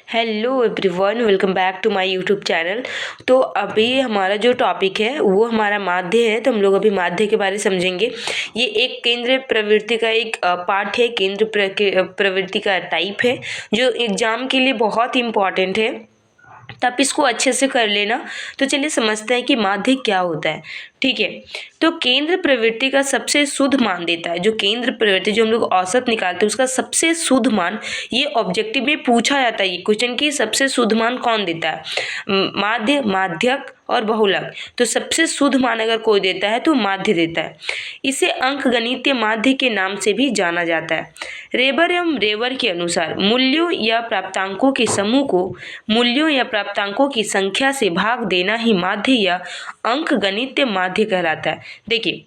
Hello everyone, welcome back to my YouTube channel. तो अभी हमारा जो टॉपिक है वो हमारा माध्य है। तो हम लोग अभी माध्य के बारे में समझेंगे। ये एक केंद्र प्रवृत्ति का एक पार्ट है, प्रवृत्ति का टाइप है जो एग्जाम के लिए बहुत इंपॉर्टेंट है। तो आप इसको अच्छे से कर लेना। तो चलिए समझते हैं कि माध्य क्या होता है। ठीक है, तो केंद्र प्रवृत्ति का सबसे शुद्ध मान देता है। जो केंद्र प्रवृत्ति जो हम लोग औसत निकालते हैं उसका सबसे शुद्ध मान, ये ऑब्जेक्टिव में पूछा जाता है ये क्वेश्चन कि सबसे शुद्ध मान कौन देता है, माध्य, माध्यक और बहुलक। तो सबसे शुद्ध मान अगर कोई देता है तो माध्य देता है। इसे अंकगणितीय माध्य के नाम से भी जाना जाता है। रेबर एवं रेवर के अनुसार मूल्यों या प्राप्तांकों के समूह को मूल्यों या प्राप्तांकों की संख्या से भाग देना ही माध्य या अंकगणितीय माध्य कहलाता है। देखिए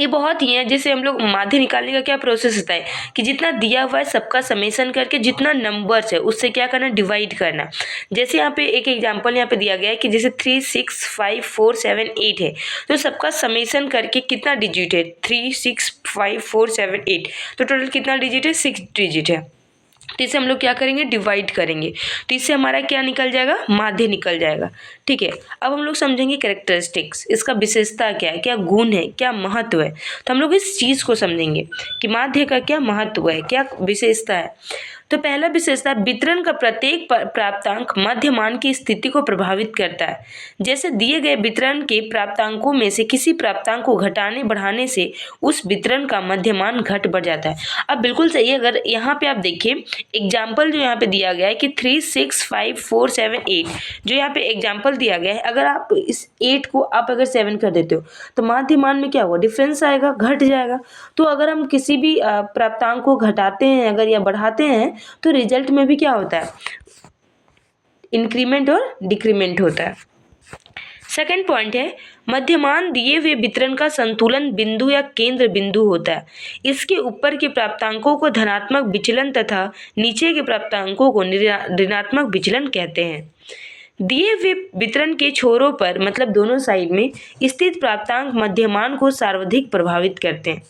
ये बहुत ही है, जैसे हम लोग माध्य निकालने का क्या प्रोसेस होता है कि जितना दिया हुआ है सबका समेशन करके जितना नंबर्स है उससे क्या करना, डिवाइड करना। जैसे यहाँ पे एक एग्जांपल यहाँ पे दिया गया है कि जैसे 3, 6, 5, 4, 7, 8 है, तो सबका समेशन करके कितना डिजिट है, 3, 6, 5, 4, 7, 8, तो टोटल कितना डिजिट है, 6 डिजिट है। तो इसे हम लोग क्या करेंगे, डिवाइड करेंगे, तो इससे हमारा क्या निकल जाएगा, माध्य निकल जाएगा। ठीक है, अब हम लोग समझेंगे कैरेक्टरिस्टिक्स, इसका विशेषता क्या है, क्या गुण है, क्या महत्व है। तो हम लोग इस चीज़ को समझेंगे कि माध्य का क्या महत्व है, क्या विशेषता है। तो पहला विशेषता, वितरण का प्रत्येक प्राप्तांक मध्य मान की स्थिति को प्रभावित करता है। जैसे दिए गए वितरण के प्राप्तांकों में से किसी प्राप्तांक को घटाने बढ़ाने से उस वितरण का मध्यमान घट बढ़ जाता है। अब बिल्कुल सही है, अगर यहाँ पे आप देखिए एग्जाम्पल जो यहाँ पे दिया गया है कि 3, 6, 5, 4, 7, 8, जो यहाँ पे एग्जाम्पल दिया गया है, अगर आप इस 8 को आप अगर 7 कर देते हो तो माध्यमान में क्या होगा, डिफरेंस आएगा, घट जाएगा। तो अगर हम किसी भी प्राप्तांक को घटाते हैं अगर या बढ़ाते हैं तो रिजल्ट में भी क्या होता है, इंक्रीमेंट और डिक्रीमेंट होता है। सेकंड पॉइंट है, मध्यमान दिए हुए वितरण का संतुलन बिंदु या केंद्र बिंदु होता है। इसके ऊपर के प्राप्तांकों को धनात्मक विचलन तथा नीचे के प्राप्तांकों को ऋणात्मक विचलन कहते हैं। दिए हुए वितरण के छोरों पर मतलब दोनों साइड में स्थित प्राप्तांक मध्यमान को सर्वाधिक प्रभावित करते हैं।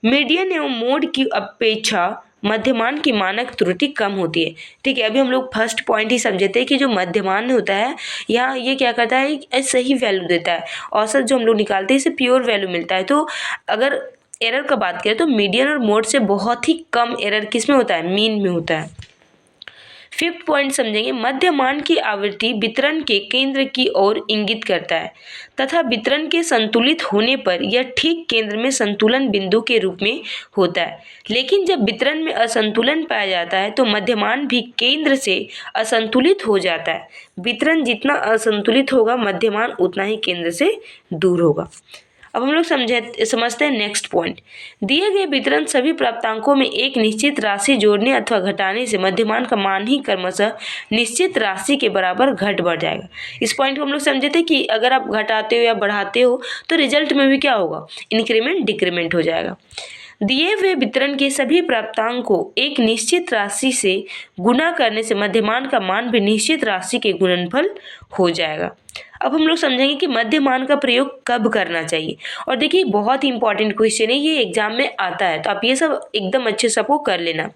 मीडियन एवं मोड की अपेक्षा मध्यमान की मानक त्रुटि कम होती है। ठीक है, अभी हम लोग फर्स्ट पॉइंट ही समझे थे कि जो मध्यमान होता है यहाँ ये क्या करता है, एक सही वैल्यू देता है। औसत जो हम लोग निकालते हैं इसे प्योर वैल्यू मिलता है। तो अगर एरर का बात करें तो मीडियन और मोड से बहुत ही कम एरर किस में होता है, मीन में होता है। फिफ्थ पॉइंट समझेंगे, मध्यमान की आवृत्ति वितरण के केंद्र की ओर इंगित करता है तथा वितरण के संतुलित होने पर यह ठीक केंद्र में संतुलन बिंदु के रूप में होता है। लेकिन जब वितरण में असंतुलन पाया जाता है तो मध्यमान भी केंद्र से असंतुलित हो जाता है। वितरण जितना असंतुलित होगा मध्यमान उतना ही केंद्र से दूर होगा। अब हम लोग समझते हैं नेक्स्ट पॉइंट, दिए गए वितरण सभी प्राप्तांकों में एक निश्चित राशि जोड़ने अथवा घटाने से मध्यमान का मान ही क्रमशः निश्चित राशि के बराबर घट बढ़ जाएगा। इस पॉइंट को हम लोग समझे थे कि अगर आप घटाते हो या बढ़ाते हो तो रिजल्ट में भी क्या होगा, इंक्रीमेंट डिक्रीमेंट हो जाएगा। दिए हुए वितरण के सभी प्राप्तांक को एक निश्चित राशि से गुणा करने से मध्यमान का मान भी निश्चित राशि के गुणनफल हो जाएगा। अब हम लोग समझेंगे कि मध्यमान का प्रयोग कब करना चाहिए। और देखिए बहुत ही इंपॉर्टेंट क्वेश्चन है, ये एग्जाम में आता है, तो आप ये सब एकदम अच्छे से आपको कर लेना।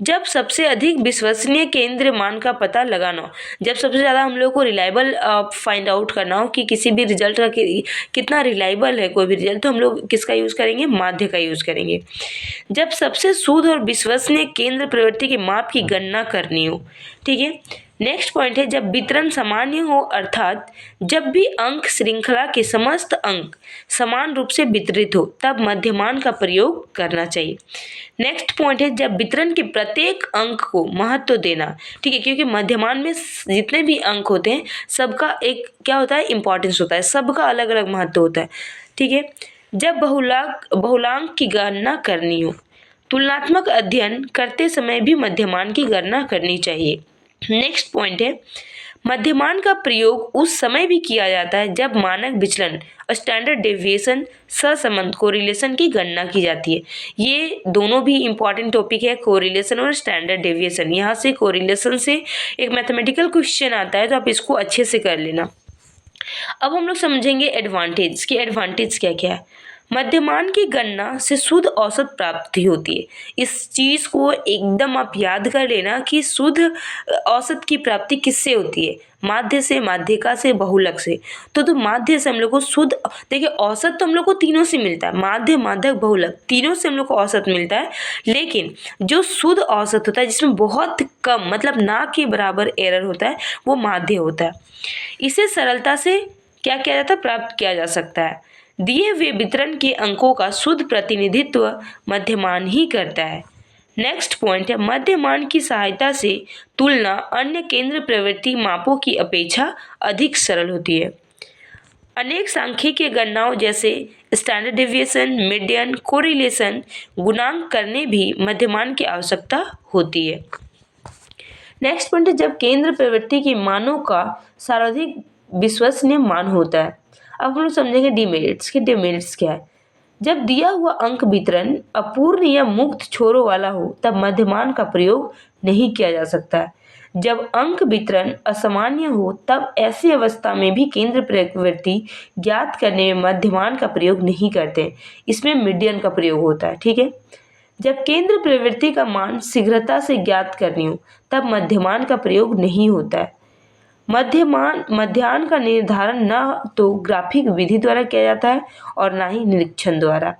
जब सबसे अधिक विश्वसनीय केंद्र मान का पता लगाना हो, जब सबसे ज़्यादा हम लोग को रिलायबल फाइंड आउट करना हो कि किसी भी रिजल्ट का कितना रिलायबल है कोई भी रिजल्ट, तो हम लोग किसका यूज़ करेंगे, माध्य का यूज़ करेंगे। जब सबसे शुद्ध और विश्वसनीय केंद्र प्रवृत्ति के माप की गणना करनी हो। ठीक है, नेक्स्ट पॉइंट है, जब वितरण सामान्य हो अर्थात जब भी अंक श्रृंखला के समस्त अंक समान रूप से वितरित हो तब मध्यमान का प्रयोग करना चाहिए। नेक्स्ट पॉइंट है, जब वितरण के प्रत्येक अंक को महत्व देना। ठीक है, क्योंकि मध्यमान में जितने भी अंक होते हैं सबका एक क्या होता है, इंपॉर्टेंस होता है, सबका अलग अलग महत्व होता है। ठीक है, जब बहुलांक की गणना करनी हो, तुलनात्मक अध्ययन करते समय भी मध्यमान की गणना करनी चाहिए। नेक्स्ट पॉइंट है, मध्यमान का प्रयोग उस समय भी किया जाता है जब मानक विचलन स्टैंडर्ड डेविएशन सहसंबंध कोरिलेशन की गणना की जाती है। ये दोनों भी इंपॉर्टेंट टॉपिक है, कोरिलेशन और स्टैंडर्ड डेविएशन। यहाँ से कोरिलेशन से एक मैथमेटिकल क्वेश्चन आता है तो आप इसको अच्छे से कर लेना। अब हम लोग समझेंगे एडवांटेज, कि एडवांटेज क्या क्या है। मध्यमान की गणना से शुद्ध औसत प्राप्ति होती है। इस चीज़ को एकदम आप याद कर लेना कि शुद्ध औसत की प्राप्ति किससे होती है, माध्य से, माध्यिका से, बहुलक से। तो माध्य से हम लोग को शुद्ध, देखिए औसत तो हम लोग को तीनों से मिलता है, माध्य, माध्यक, बहुलक तीनों से हम लोग को औसत मिलता है। लेकिन जो शुद्ध औसत होता है जिसमें बहुत कम मतलब ना के बराबर एरर होता है वो माध्य होता है। इसे सरलता से क्या किया जाता है, प्राप्त किया जा सकता है। दिए हुए वितरण के अंकों का शुद्ध प्रतिनिधित्व मध्यमान ही करता है। नेक्स्ट पॉइंट है, मध्यमान की सहायता से तुलना अन्य केंद्र प्रवृत्ति मापों की अपेक्षा अधिक सरल होती है। अनेक सांख्यिकीय गणनाओं जैसे स्टैंडर्ड डेविएशन, मीडियन, कोरिलेशन, गुणांक करने भी मध्यमान की आवश्यकता होती है। नेक्स्ट पॉइंट है, जब केंद्र प्रवृत्ति के मानों का सर्वाधिक विश्वसनीय मान होता है। अब हम लोग समझेंगे डिमेरिट्स के डिमेरिट्स क्या है। जब दिया हुआ अंक वितरण अपूर्ण या मुक्त छोरों वाला हो तब मध्यमान का प्रयोग नहीं किया जा सकता है। जब अंक वितरण असामान्य हो तब ऐसी अवस्था में भी केंद्र प्रवृत्ति ज्ञात करने में मध्यमान का प्रयोग नहीं करते, इसमें मीडियन का प्रयोग होता है। ठीक है, जब केंद्र प्रवृत्ति का मान शीघ्रता से ज्ञात करनी हो तब मध्यमान का प्रयोग नहीं होता है। मध्याह्न का निर्धारण न तो ग्राफिक विधि द्वारा किया जाता है और न ही निरीक्षण द्वारा।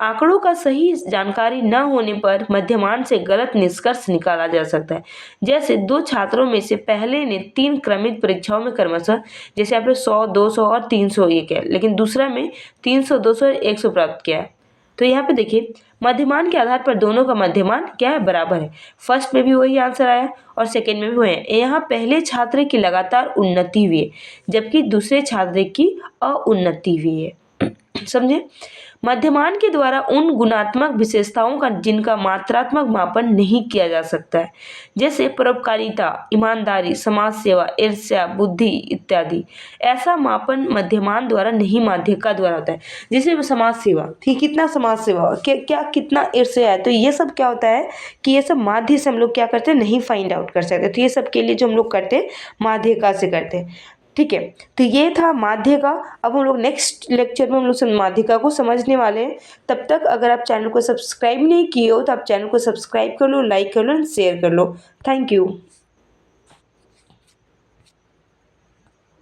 आंकड़ों का सही जानकारी न होने पर मध्यमान से गलत निष्कर्ष निकाला जा सकता है। जैसे दो छात्रों में से पहले ने 3 क्रमित परीक्षाओं में क्रमशः जैसे आपने 100, 200 और 300 ये किया, लेकिन दूसरा में 300, 200 और 100 प्राप्त किया है। तो यहाँ पे देखिए मध्यमान के आधार पर दोनों का मध्यमान क्या है, बराबर है। फर्स्ट में भी वही आंसर आया और सेकंड में भी वही है। यहाँ पहले छात्र की लगातार उन्नति हुई है जबकि दूसरे छात्र की अउन्नति हुई है। समझे, मध्यमान के द्वारा उन गुणात्मक विशेषताओं का जिनका मात्रात्मक मापन नहीं किया जा सकता है, जैसे परोपकारिता, ईमानदारी, समाज सेवा, ईर्ष्या, बुद्धि इत्यादि, ऐसा मापन मध्यमान द्वारा नहीं माध्यिका द्वारा होता है। जैसे समाज सेवा, ठीक, कितना समाज सेवा, क्या कितना ईर्ष्या है, तो ये सब क्या होता है कि ये सब माध्य से हम लोग क्या करते हैं, नहीं फाइंड आउट कर सकते। तो ये सब के लिए जो हम लोग करते हैं माध्यिका से करते हैं। ठीक है, तो ये था माध्य का। अब हम लोग नेक्स्ट लेक्चर में हम लोग माध्यिका को समझने वाले हैं। तब तक अगर आप चैनल को सब्सक्राइब नहीं किए हो तो आप चैनल को सब्सक्राइब कर लो, लाइक कर लो, शेयर कर लो। Thank you.